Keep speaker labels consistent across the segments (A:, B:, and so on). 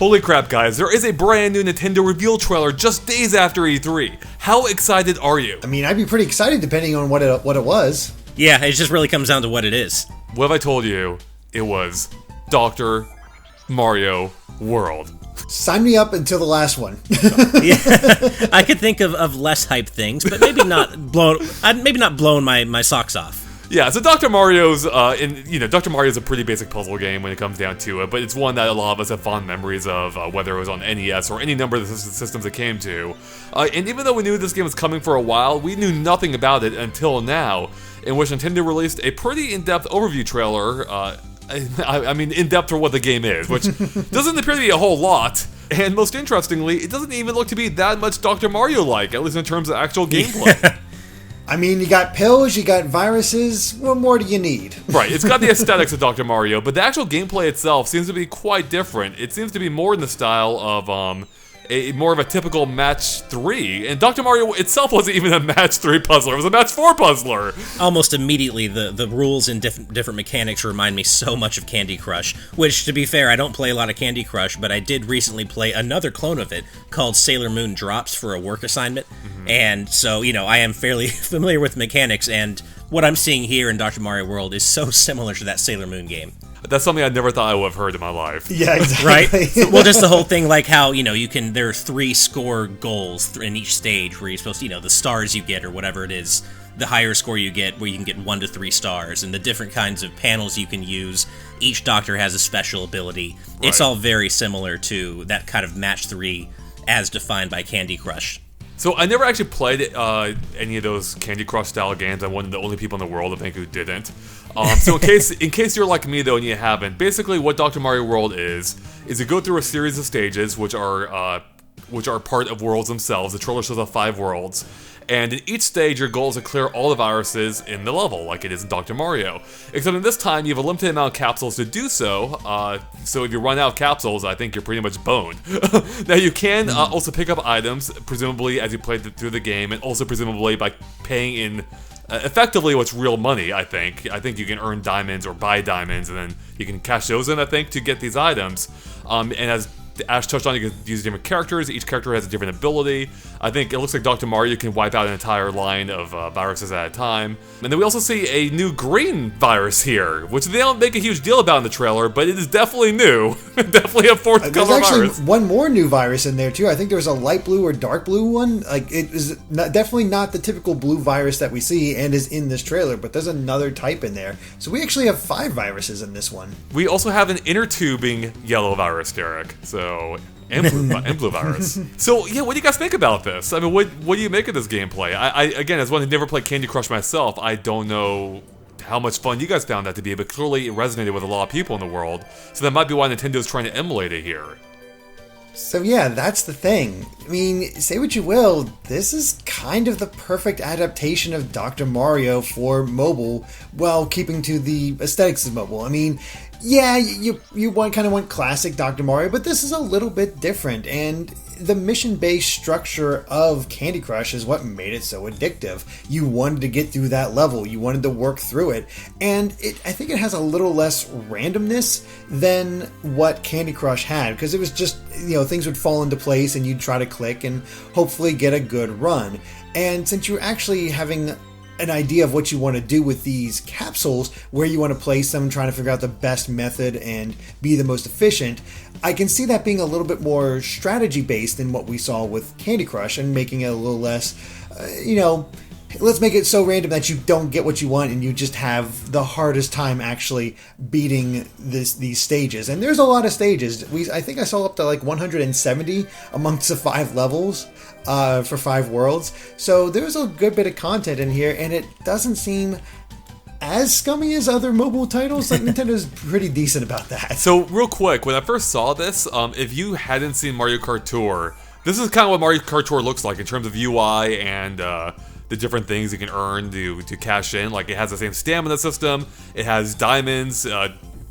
A: Holy crap, guys, there is a brand new Nintendo reveal trailer just days after E3. How excited are you?
B: I mean, I'd be pretty excited depending on what it was.
C: Yeah, it just really comes down to what it is.
A: What have I told you? It was Dr. Mario World.
B: Sign me up until the last one.
C: Yeah, I could think of less hype things, but maybe not blown my socks off.
A: Yeah, so Dr. Mario's, Dr. Mario's a pretty basic puzzle game when it comes down to it, but it's one that a lot of us have fond memories of, whether it was on NES or any number of the systems it came to. And even though we knew this game was coming for a while, we knew nothing about it until now, in which Nintendo released a pretty in-depth overview trailer, I mean, in-depth for what the game is, which doesn't appear to be a whole lot. And most interestingly, it doesn't even look to be that much Dr. Mario-like, at least in terms of actual gameplay.
B: I mean, you got pills, you got viruses, what more do you need?
A: Right, it's got the aesthetics of Dr. Mario, but the actual gameplay itself seems to be quite different. It seems to be more in the style of, more of a typical match 3, and Dr. Mario itself wasn't even a match 3 puzzler, it was a match 4 puzzler.
C: Almost immediately, the rules and different mechanics remind me so much of Candy Crush, which, to be fair, I don't play a lot of Candy Crush, but I did recently play another clone of it called Sailor Moon Drops for a work assignment, and so, I am fairly familiar with mechanics, and what I'm seeing here in Dr. Mario World is so similar to that Sailor Moon game.
A: That's something I never thought I would have heard in my life.
B: Yeah, exactly.
C: Right? Well, just the whole thing, like how, there are 3 score goals in each stage where you're supposed to, the stars you get or whatever it is, the higher score you get, where you can get 1 to 3 stars, and the different kinds of panels you can use. Each doctor has a special ability. Right. It's all very similar to that kind of match 3 as defined by Candy Crush.
A: So I never actually played any of those Candy Crush style games. I'm one of the only people in the world, I think, who didn't. So in case you're like me though and you haven't, basically what Dr. Mario World is you go through a series of stages which are part of worlds themselves. The trailer shows off 5 worlds, and in each stage your goal is to clear all the viruses in the level, like it is in Dr. Mario. Except in this time you have a limited amount of capsules to do so. So if you run out of capsules, I think you're pretty much boned. Now you can also pick up items, presumably as you play through the game, and also presumably by paying in effectively what's real money. I think you can earn diamonds or buy diamonds, and then you can cash those in, I think, to get these items. And as Ash touched on, you can use different characters. Each character has a different ability. I think it looks like Dr. Mario can wipe out an entire line of viruses at a time. And then we also see a new green virus here, which they don't make a huge deal about in the trailer, but it is definitely new. Definitely a fourth color virus.
B: There's actually one more new virus in there, too. I think there's a light blue or dark blue one. Like, it is definitely not the typical blue virus that we see and is in this trailer, but there's another type in there. So we actually have 5 viruses in this one.
A: We also have an inner tubing yellow virus, Derek. And blue virus. So, yeah, what do you guys think about this? I mean, what do you make of this gameplay? I again, as one who never played Candy Crush myself, I don't know how much fun you guys found that to be, but clearly it resonated with a lot of people in the world, so that might be why Nintendo's trying to emulate it here.
B: So yeah, that's the thing. I mean, say what you will, this is kind of the perfect adaptation of Dr. Mario for mobile, while keeping to the aesthetics of mobile. I mean, yeah, you kind of want classic Dr. Mario, but this is a little bit different, and the mission-based structure of Candy Crush is what made it so addictive. You wanted to get through that level, you wanted to work through it, and I think it has a little less randomness than what Candy Crush had, because it was just, things would fall into place and you'd try to click and hopefully get a good run. And since you're actually having an idea of what you want to do with these capsules, where you want to place them, trying to figure out the best method and be the most efficient, I can see that being a little bit more strategy based than what we saw with Candy Crush, and making it a little less, let's make it so random that you don't get what you want and you just have the hardest time actually beating these stages. And there's a lot of stages. I think I saw up to like 170 amongst the 5 levels for 5 worlds. So there's a good bit of content in here, and it doesn't seem as scummy as other mobile titles. Like, Nintendo's pretty decent about that.
A: So real quick, when I first saw this, if you hadn't seen Mario Kart Tour, this is kind of what Mario Kart Tour looks like in terms of UI and the different things you can earn to cash in. Like, it has the same stamina system, it has diamonds,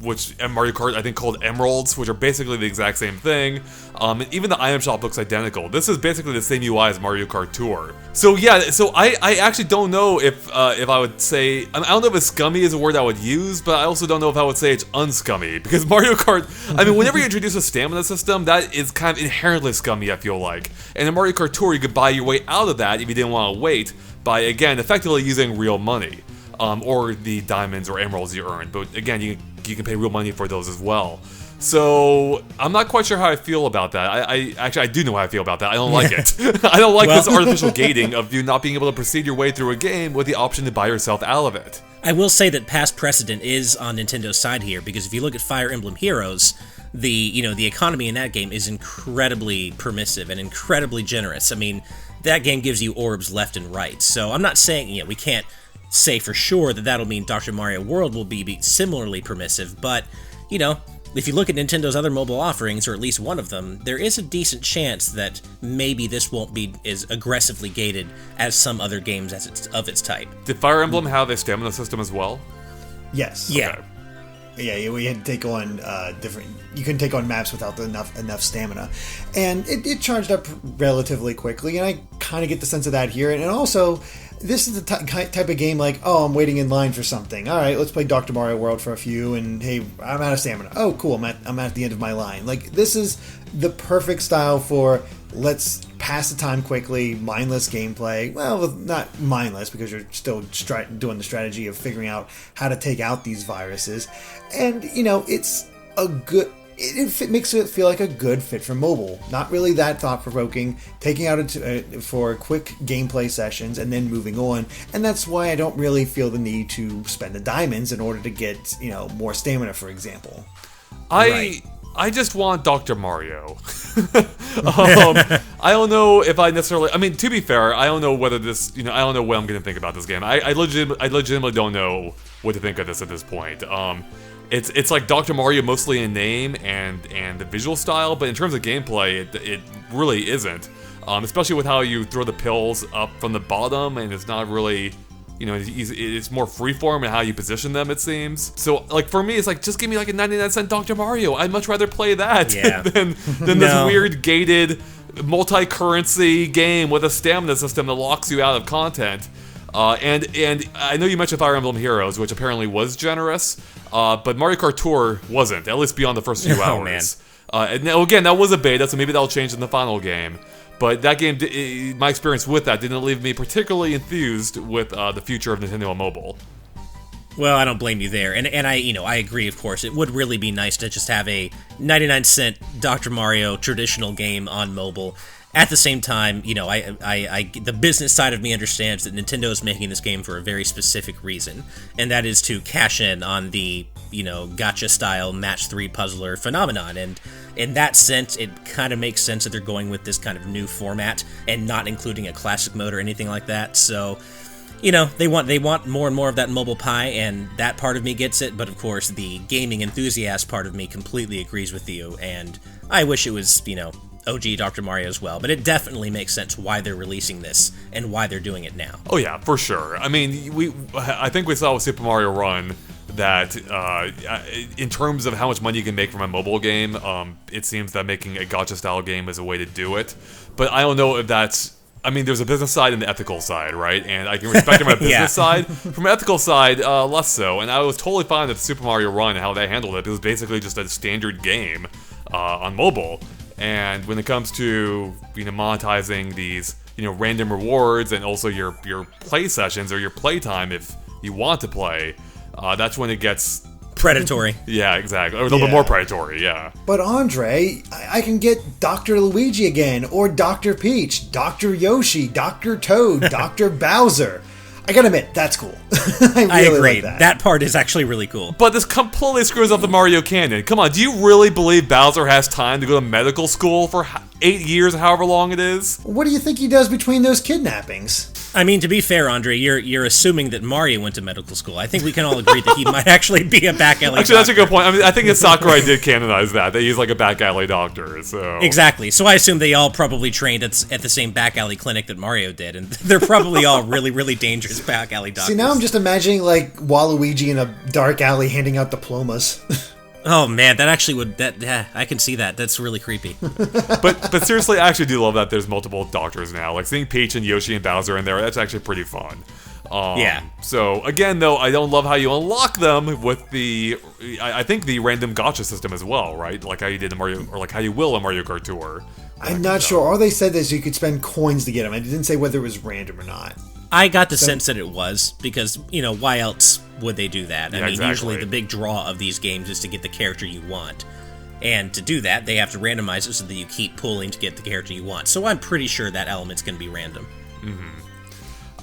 A: which and Mario Kart I think called Emeralds, which are basically the exact same thing. And even the item shop looks identical. This is basically the same UI as Mario Kart Tour. So yeah, so I actually don't know if I would say, I don't know if scummy is a word I would use, but I also don't know if I would say it's unscummy, because Mario Kart, I mean, whenever you introduce a stamina system, that is kind of inherently scummy, I feel like. And in Mario Kart Tour, you could buy your way out of that if you didn't want to wait by, again, effectively using real money. Or the diamonds or emeralds you earn. But again, you can pay real money for those as well. So I'm not quite sure how I feel about that. I do know how I feel about that. I don't like it. I don't like this artificial gating of you not being able to proceed your way through a game with the option to buy yourself out of it.
C: I will say that past precedent is on Nintendo's side here, because if you look at Fire Emblem Heroes, the economy in that game is incredibly permissive and incredibly generous. I mean, that game gives you orbs left and right. So I'm not saying, we can't say for sure that that'll mean Dr. Mario World will be similarly permissive, but, if you look at Nintendo's other mobile offerings, or at least one of them, there is a decent chance that maybe this won't be as aggressively gated as some other games of its type.
A: Did Fire Emblem have a stamina system as well?
B: Yes.
C: Yeah.
A: Okay.
B: Yeah, we had to take on you couldn't take on maps without enough stamina, and it charged up relatively quickly. And I kind of get the sense of that here. And also, this is the type of game like, oh, I'm waiting in line for something. All right, let's play Dr. Mario World for a few, and hey, I'm out of stamina. Oh, cool, I'm at the end of my line. Like, this is the perfect style for let's pass the time quickly, mindless gameplay. Well, not mindless, because you're still doing the strategy of figuring out how to take out these viruses. And, it's a good... It makes it feel like a good fit for mobile. Not really that thought-provoking, taking out for quick gameplay sessions and then moving on. And that's why I don't really feel the need to spend the diamonds in order to get, more stamina, for example.
A: I just want Dr. Mario. I don't know if I necessarily... I mean, to be fair, I don't know whether this... I don't know what I'm going to think about this game. I legitimately don't know what to think of this at this point. It's like Dr. Mario mostly in name and the visual style, but in terms of gameplay, it really isn't. Especially with how you throw the pills up from the bottom, and it's not really... it's more freeform in how you position them, it seems. So, like, for me, it's like, just give me like a 99-cent Dr. Mario. I'd much rather play that than this weird gated multi-currency game with a stamina system that locks you out of content. And I know you mentioned Fire Emblem Heroes, which apparently was generous, but Mario Kart Tour wasn't, at least beyond the first few hours. And now, again, that was a beta, so maybe that'll change in the final game. But that game, my experience with that didn't leave me particularly enthused with the future of Nintendo on mobile.
C: Well, I don't blame you there, and I agree. Of course, it would really be nice to just have a 99-cent Dr. Mario traditional game on mobile. At the same time, the business side of me understands that Nintendo is making this game for a very specific reason, and that is to cash in on the gacha-style match 3 puzzler phenomenon. And in that sense, it kind of makes sense that they're going with this kind of new format and not including a classic mode or anything like that. So, they want more and more of that mobile pie, and that part of me gets it. But of course, the gaming enthusiast part of me completely agrees with you, and I wish it was, OG Dr. Mario as well, but it definitely makes sense why they're releasing this and why they're doing it now.
A: Oh yeah, for sure. I mean, I think we saw with Super Mario Run that in terms of how much money you can make from a mobile game, it seems that making a gacha-style game is a way to do it. But I don't know if that's... I mean, there's a business side and the ethical side, right? And I can respect it from a business side. From an ethical side, less so. And I was totally fine with Super Mario Run and how they handled it. It was basically just a standard game on mobile. And when it comes to monetizing these random rewards and also your play sessions or your playtime if you want to play, that's when it gets
C: predatory.
A: Yeah, exactly. Or a little bit more predatory, yeah.
B: But Andre, I can get Dr. Luigi again, or Dr. Peach, Dr. Yoshi, Dr. Toad, Dr. Bowser. I gotta admit, that's cool. I
C: agree.
B: Like
C: that part is actually really cool.
A: But this completely screws up the Mario canon. Come on, do you really believe Bowser has time to go to medical school for 8 years, however long it is?
B: What do you think he does between those kidnappings?
C: I mean, to be fair, Andre, you're assuming that Mario went to medical school. I think we can all agree that he might actually be a back alley doctor.
A: That's a good point. I mean, I think that Sakurai did canonize that he's like a back alley doctor. So
C: exactly. So I assume they all probably trained at the same back alley clinic that Mario did, and they're probably all really, really dangerous back alley doctors.
B: See, now I'm just imagining like Waluigi in a dark alley handing out diplomas.
C: Oh man, that actually would. Yeah, I can see that. That's really creepy.
A: But seriously, I actually do love that there's multiple doctors now. Like seeing Peach and Yoshi and Bowser in there, that's actually pretty fun.
C: Yeah.
A: So again, though, I don't love how you unlock them with I think the random gacha system as well, right? Like how you did in Mario, or like how you will in Mario Kart Tour.
B: I'm not sure. All they said is you could spend coins to get them. I didn't say whether it was random or not.
C: I got the sense that it was, because, why else would they do that? I mean,
A: exactly.
C: Usually the big draw of these games is to get the character you want. And to do that, they have to randomize it so that you keep pulling to get the character you want. So I'm pretty sure that element's going to be random.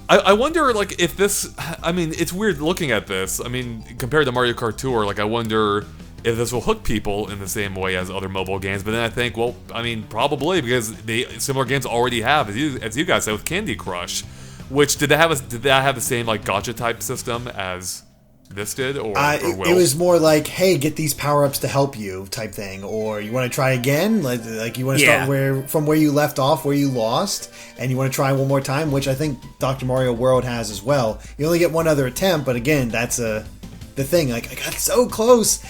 A: I wonder, like, if this... I mean, it's weird looking at this. I mean, compared to Mario Kart Tour, like, I wonder if this will hook people in the same way as other mobile games. But then I think, well, I mean, probably, because similar games already have, as you guys said, with Candy Crush. Which, did that have the same, like, gacha type system as this did, or will?
B: It was more like, hey, get these power-ups to help you type thing, or you want to try again, like you want to start from where you left off, where you lost, and you want to try one more time, which I think Dr. Mario World has as well. You only get one other attempt, but again, that's the thing. Like, I got so close.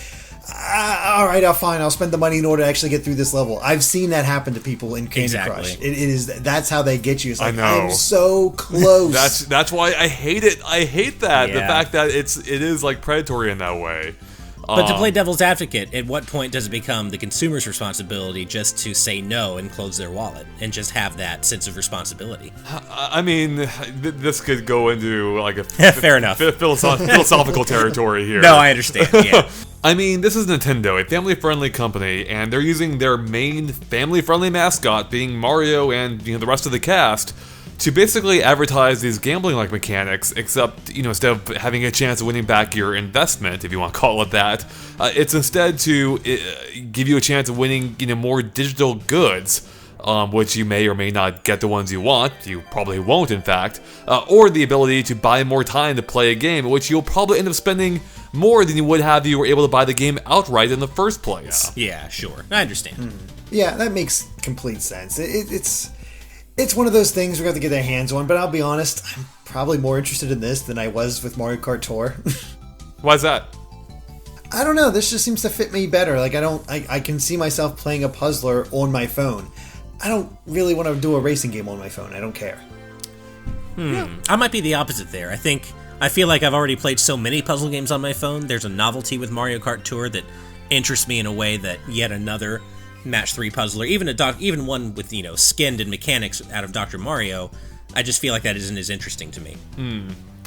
B: All right, I'll spend the money in order to actually get through this level. I've seen that happen to people in Candy Crush. That's how they get you. It's like, I know. I'm so close.
A: That's why I hate it. I hate that the fact that it is like predatory in that way.
C: But to play devil's advocate, at what point does it become the consumer's responsibility just to say no and close their wallet and just have that sense of responsibility?
A: I mean, this could go into like a
C: fair enough
A: philosophical territory here.
C: No, I understand. Yeah.
A: I mean, this is Nintendo, a family-friendly company, and they're using their main family-friendly mascot, being Mario, and the rest of the cast, to basically advertise these gambling-like mechanics, except, instead of having a chance of winning back your investment, if you want to call it that, it's instead to give you a chance of winning, more digital goods, which you may or may not get the ones you want, you probably won't in fact, or the ability to buy more time to play a game, which you'll probably end up spending more than you would have if you were able to buy the game outright in the first place.
C: Yeah, sure. I understand.
B: Yeah, that makes complete sense. It's one of those things we're going to get their hands on, but I'll be honest, I'm probably more interested in this than I was with Mario Kart Tour.
A: Why's that?
B: I don't know, this just seems to fit me better. Like, I can see myself playing a puzzler on my phone. I don't really want to do a racing game on my phone. I don't care.
C: Yeah. I might be the opposite there. I feel like I've already played so many puzzle games on my phone. There's a novelty with Mario Kart Tour that interests me in a way that yet another Match 3 puzzler, even one with, skinned and mechanics out of Dr. Mario, I just feel like that isn't as interesting to me.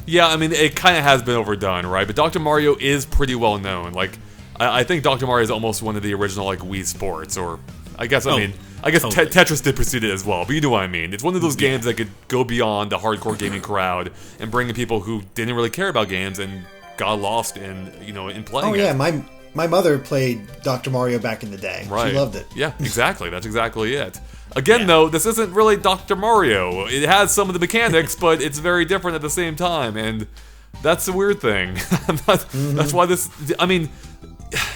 A: Yeah, I mean, it kind of has been overdone, right? But Dr. Mario is pretty well known. Like, I think Dr. Mario is almost one of the original, like, Wii Sports, or I guess totally. Tetris did precede it as well, but you know what I mean. It's one of those games that could go beyond the hardcore gaming crowd and bring in people who didn't really care about games and got lost in playing it.
B: Oh yeah, my mother played Dr. Mario back in the day.
A: Right.
B: She loved it.
A: Yeah, exactly. That's exactly it. Again, though, this isn't really Dr. Mario. It has some of the mechanics, but it's very different at the same time, and that's the weird thing. That's why this... I mean...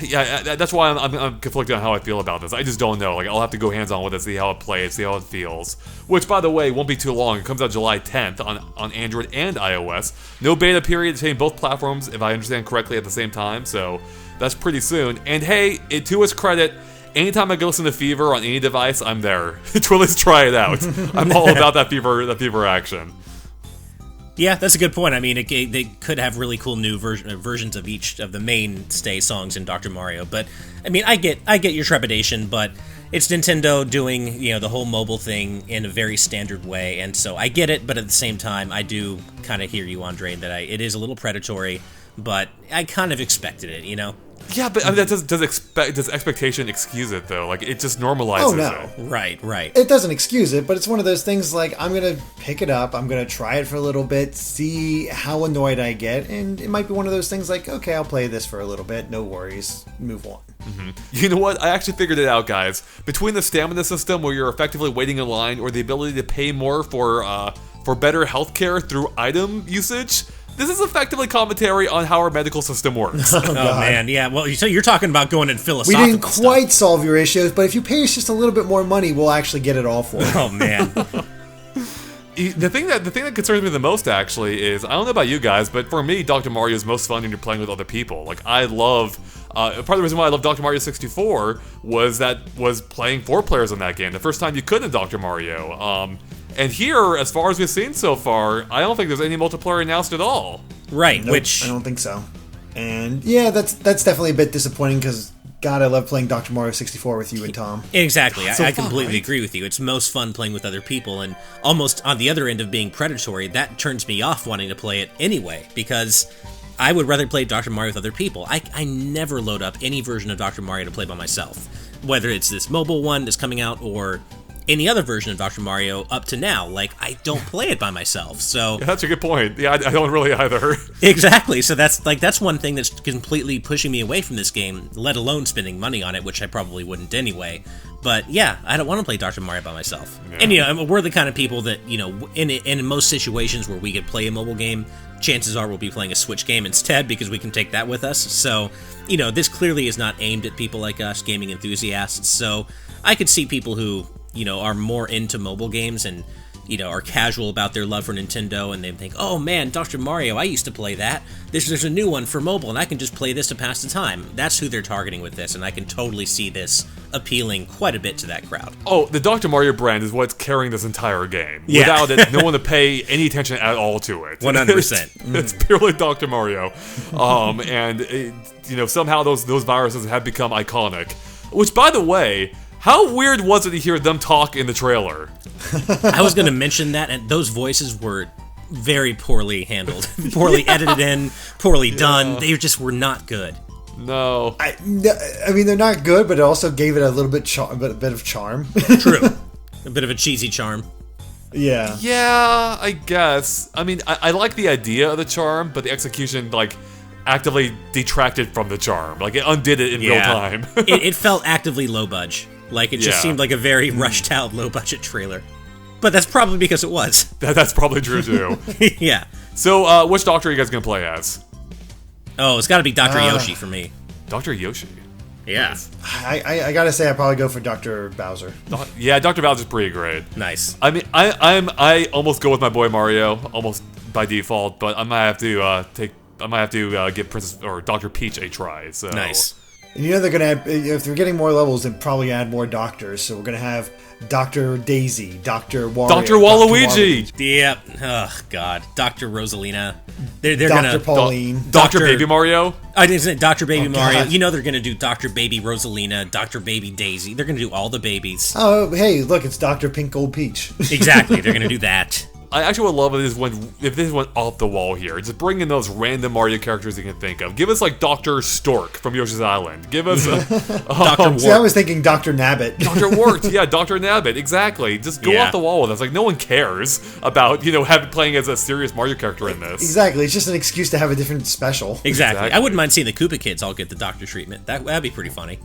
A: Yeah, that's why I'm conflicted on how I feel about this. I just don't know. Like, I'll have to go hands-on with it, see how it plays, see how it feels. Which, by the way, won't be too long. It comes out July 10th on Android and iOS. No beta period between both platforms, if I understand correctly, at the same time. So that's pretty soon. And hey, to its credit, anytime I go listen to Fever on any device, I'm there. Let's try it out. I'm all about that Fever action.
C: Yeah, that's a good point. I mean, they could have really cool new versions of each of the mainstay songs in Dr. Mario. But I mean, I get your trepidation, but it's Nintendo doing the whole mobile thing in a very standard way, and so I get it. But at the same time, I do kind of hear you, Andre, that it is a little predatory, but I kind of expected it,
A: Yeah, but I mean, does expectation excuse it though? Like, it just normalizes it.
C: Right.
B: It doesn't excuse it, but it's one of those things like, I'm gonna pick it up, I'm gonna try it for a little bit, see how annoyed I get, and it might be one of those things like, okay, I'll play this for a little bit, no worries, move on.
A: You know what? I actually figured it out, guys. Between the stamina system, where you're effectively waiting in line, or the ability to pay more for better healthcare through item usage, this is effectively commentary on how our medical system works.
C: Oh man, yeah. Well, so you're talking about going in philosophical
B: We didn't quite solve your issues, but if you pay us just a little bit more money, we'll actually get it all for you.
C: Oh man.
A: The thing that concerns me the most actually is, I don't know about you guys, but for me, Dr. Mario is most fun when you're playing with other people. Like, I love part of the reason why I love Dr. Mario 64 was playing 4 players in that game. The first time you could in Dr. Mario. And here, as far as we've seen so far, I don't think there's any multiplayer announced at all.
C: Right,
B: Nope,
C: which
B: I don't think so. And yeah, that's definitely a bit disappointing because God, I love playing Dr. Mario 64 with you and Tom.
C: exactly.
A: So
C: I
A: fun,
C: completely
A: right?
C: agree with you. It's most fun playing with other people, and almost on the other end of being predatory, that turns me off wanting to play it anyway, because I would rather play Dr. Mario with other people. I never load up any version of Dr. Mario to play by myself, whether it's this mobile one that's coming out or any other version of Dr. Mario up to now. Like, I don't play it by myself, so...
A: Yeah, that's a good point. Yeah, I don't really either.
C: Exactly, so that's one thing that's completely pushing me away from this game, let alone spending money on it, which I probably wouldn't anyway. But yeah, I don't want to play Dr. Mario by myself.
A: Yeah.
C: And, you know, we're the kind of people that, you know, in most situations where we could play a mobile game, chances are we'll be playing a Switch game instead, because we can take that with us. So, you know, this clearly is not aimed at people like us, gaming enthusiasts, so I could see people who, you know, are more into mobile games and, you know, are casual about their love for Nintendo, and they think, oh man, Dr. Mario, I used to play that. There's a new one for mobile, and I can just play this to pass the time. That's who they're targeting with this, and I can totally see this appealing quite a bit to that crowd.
A: Oh, the Dr. Mario brand is what's carrying this entire game.
C: Yeah.
A: Without it, no one to pay any attention at all to it.
C: 100%.
A: It's purely Dr. Mario. And, you know, somehow those viruses have become iconic. Which, by the way... How weird was it to hear them talk in the trailer?
C: I was going to mention that, and those voices were very poorly handled, poorly edited in, poorly done. They just were not good.
A: No.
B: I mean, they're not good, but it also gave it a little bit a bit of charm.
C: True. A bit of a cheesy charm.
B: Yeah.
A: Yeah, I guess. I mean, I like the idea of the charm, but the execution, like, actively detracted from the charm. Like, it undid it in real time.
C: it felt actively low budge. Like, it just
A: Yeah.
C: seemed like a very rushed out, low budget trailer. But that's probably because it was.
A: That's probably true, too.
C: Yeah.
A: So, which Doctor are you guys going to play as?
C: Oh, it's got to be Dr. Yoshi for me.
A: Dr. Yoshi.
C: Yeah.
B: I gotta say, I'd probably go for Dr. Bowser.
A: Yeah, Dr. Bowser's pretty great.
C: Nice.
A: I mean, I almost go with my boy Mario, almost by default, but I might have to give Princess or Dr. Peach a try. So
B: And
C: Nice.
B: you know they're gonna have, if they're getting more levels, then probably add more doctors. So we're gonna have Dr. Daisy, Dr. Wario,
A: Dr. Waluigi,
C: Yep. Oh, God. Dr. Rosalina. They're
B: Dr.
C: gonna...
B: Pauline.
A: Dr.
C: Dr.
A: Baby Mario.
C: I didn't say Dr. Baby Mario.
B: God.
C: You know they're gonna do Dr. Baby Rosalina, Dr. Baby Daisy. They're gonna do all the babies.
B: Oh, hey, look, it's Dr. Pink Gold Peach.
C: Exactly. They're gonna do that.
A: I actually would love it if this went off the wall here. Just bring in those random Mario characters you can think of. Give us like Dr. Stork from Yoshi's Island. Give us
C: Dr.
B: See, I was thinking Dr. Nabbit.
A: Dr. Wart, yeah, Dr. Nabbit, exactly. Just go
C: Yeah.
A: off the wall with us. Like, no one cares about, playing as a serious Mario character in this.
B: Exactly, it's just an excuse to have a different special.
C: Exactly. I wouldn't mind seeing the Koopa kids all get the doctor treatment. That'd be pretty funny.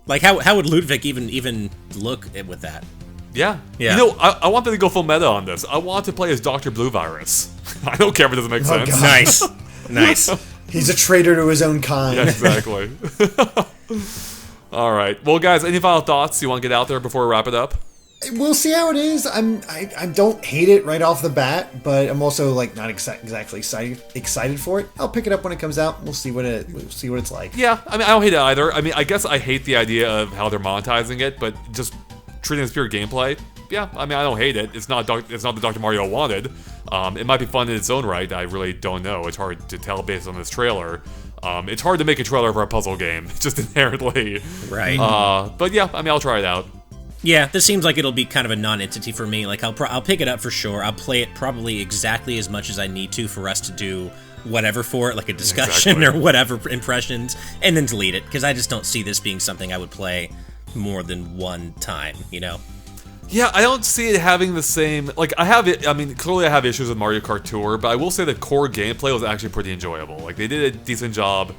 C: Like, how would Ludwig even look with that?
A: Yeah.
C: Yeah.
A: I want them to go full meta on this. I want to play as Dr. Blue Virus. I don't care if it doesn't make sense.
B: God.
C: Nice. Nice.
B: He's a traitor to his own kind.
A: Yeah, exactly. All right. Well, guys, any final thoughts you want to get out there before we wrap it up?
B: We'll see how it is. I don't hate it right off the bat, but I'm also like not exactly excited for it. I'll pick it up when it comes out. We'll see what it's like.
A: Yeah, I mean, I don't hate it either. I mean, I guess I hate the idea of how they're monetizing it, but just treating it as pure gameplay. Yeah, I mean, I don't hate it. It's not the Dr. Mario I wanted. It might be fun in its own right. I really don't know. It's hard to tell based on this trailer. It's hard to make a trailer for a puzzle game, just inherently.
C: Right.
A: But yeah, I mean, I'll try it out.
C: Yeah, this seems like it'll be kind of a non-entity for me. Like, I'll pick it up for sure. I'll play it probably exactly as much as I need to for us to do whatever for it, like a discussion
A: Exactly.
C: or whatever impressions, and then delete it, because I just don't see this being something I would play more than one time, you know?
A: Yeah, I don't see it having the same... Like, clearly I have issues with Mario Kart Tour, but I will say the core gameplay was actually pretty enjoyable. Like, they did a decent job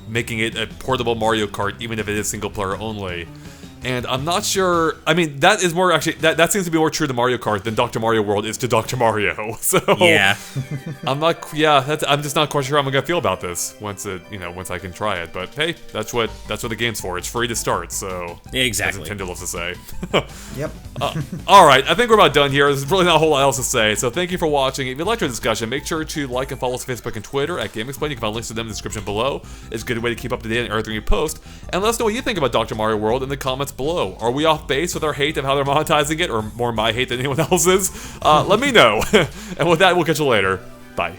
A: making it a portable Mario Kart, even if it is single-player only. And I'm not sure. I mean, that is more actually. That seems to be more true to Mario Kart than Dr. Mario World is to Dr. Mario. So
C: Yeah.
A: I'm not. Yeah, I'm just not quite sure how I'm gonna feel about this once once I can try it. But hey, that's what the game's for. It's free to start. So
C: Exactly.
A: As Nintendo loves to say.
B: Yep.
A: All right, I think we're about done here. There's really not a whole lot else to say. So thank you for watching. If you liked our discussion, make sure to like and follow us on Facebook and Twitter at GameExplain. You can find links to them in the description below. It's a good way to keep up to date on everything we post. And let us know what you think about Dr. Mario World in the comments below. Are we off base with our hate of how they're monetizing it, or more my hate than anyone else's? Let me know. And with that, we'll catch you later. Bye.